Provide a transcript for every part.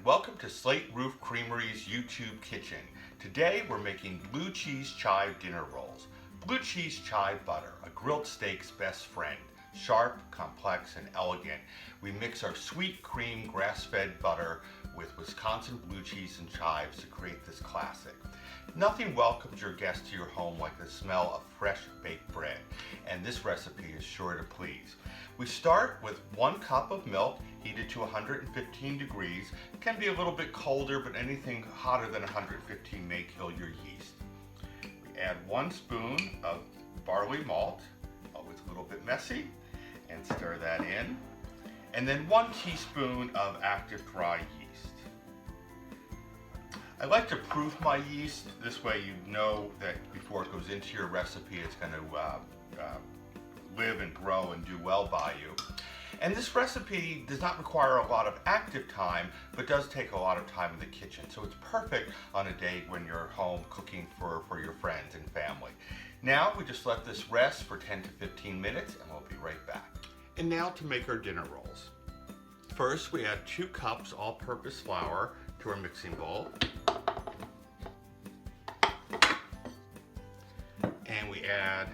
welcome to Slate Roof Creamery's YouTube kitchen. Today we're making blue cheese chive dinner rolls. Blue cheese chive butter, a grilled steak's best friend. Sharp, complex, and elegant. We mix our sweet cream grass-fed butter with Wisconsin blue cheese and chives to create this classic. Nothing welcomes your guests to your home like the smell of fresh baked bread, and this recipe is sure to please. We start with 1 cup of milk heated to 115 degrees. It can be a little bit colder, but anything hotter than 115 may kill your yeast. We add 1 spoon of barley malt, always a little bit messy, and stir that in. And then 1 teaspoon of active dry yeast. I like to proof my yeast. This way you know that before it goes into your recipe it's going to live and grow and do well by you. And this recipe does not require a lot of active time, but does take a lot of time in the kitchen. So it's perfect on a day when you're home cooking for your friends and family. Now we just let this rest for 10 to 15 minutes and we'll be right back. And now to make our dinner rolls. First we add 2 cups all-purpose flour to our mixing bowl. And we add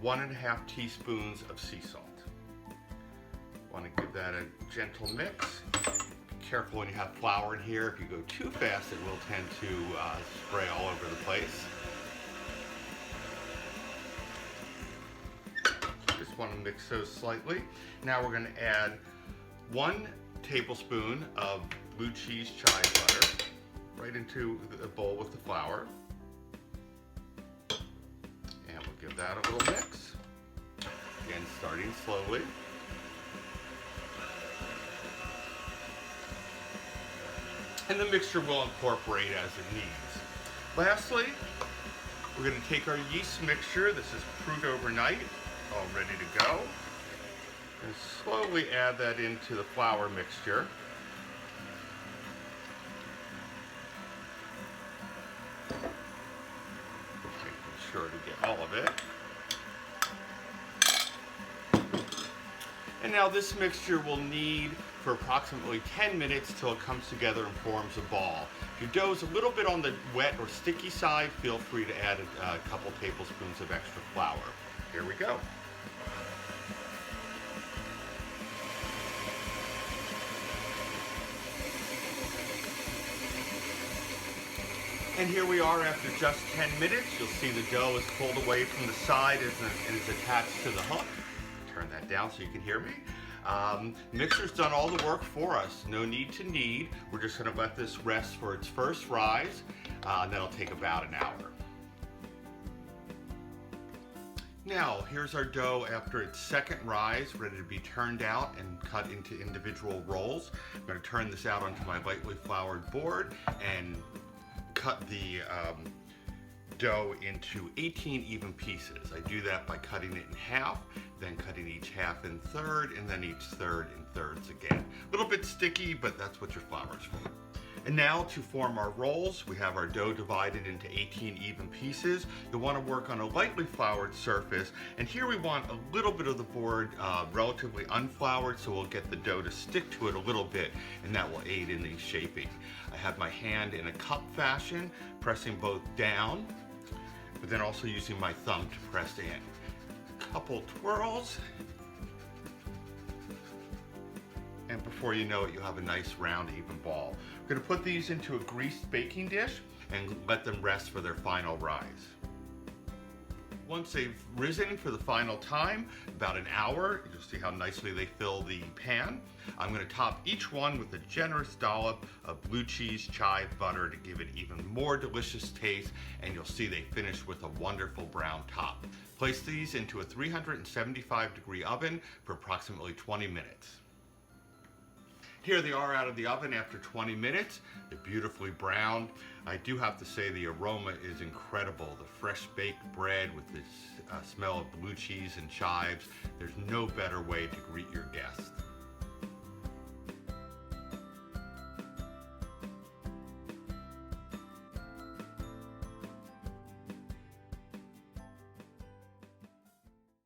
1.5 teaspoons of sea salt. Want to give that a gentle mix. Be careful when you have flour in here. If you go too fast, it will tend to spray all over the place. Just want to mix those slightly. Now we're going to add 1 tablespoon of blue cheese chive butter right into the bowl with the flour. And we'll give that a little mix. Again, starting slowly. And the mixture will incorporate as it needs. Lastly, we're going to take our yeast mixture. This is brewed overnight, all ready to go. And slowly add that into the flour mixture. Making sure to get all of it. And now this mixture will knead for approximately 10 minutes till it comes together and forms a ball. If your dough is a little bit on the wet or sticky side, feel free to add a couple tablespoons of extra flour. Here we go. And here we are after just 10 minutes. You'll see the dough is pulled away from the side and is attached to the hook. Turn that down so you can hear me. Mixer's done all the work for us. No need to knead. We're just going to let this rest for its first rise. That'll take about an hour. Now, here's our dough after its second rise, ready to be turned out and cut into individual rolls. I'm going to turn this out onto my lightly floured board and cut the dough into 18 even pieces. I do that by cutting it in half, then cutting each half in third, and then each third in thirds again. A little bit sticky, but that's what your flour is for. And now to form our rolls, we have our dough divided into 18 even pieces. You'll want to work on a lightly floured surface, and here we want a little bit of the board relatively unfloured, so we'll get the dough to stick to it a little bit, and that will aid in the shaping. I have my hand in a cup fashion, pressing both down, but then also using my thumb to press in. Couple twirls, and before you know it, you'll have a nice round even ball. We're going to put these into a greased baking dish and let them rest for their final rise. Once they've risen for the final time, about an hour, you'll see how nicely they fill the pan. I'm going to top each one with a generous dollop of blue cheese chive butter to give it even more delicious taste, and you'll see they finish with a wonderful brown top. Place these into a 375-degree oven for approximately 20 minutes. Here they are out of the oven after 20 minutes. They're beautifully browned. I do have to say the aroma is incredible. The fresh baked bread with this smell of blue cheese and chives. There's no better way to greet your guests.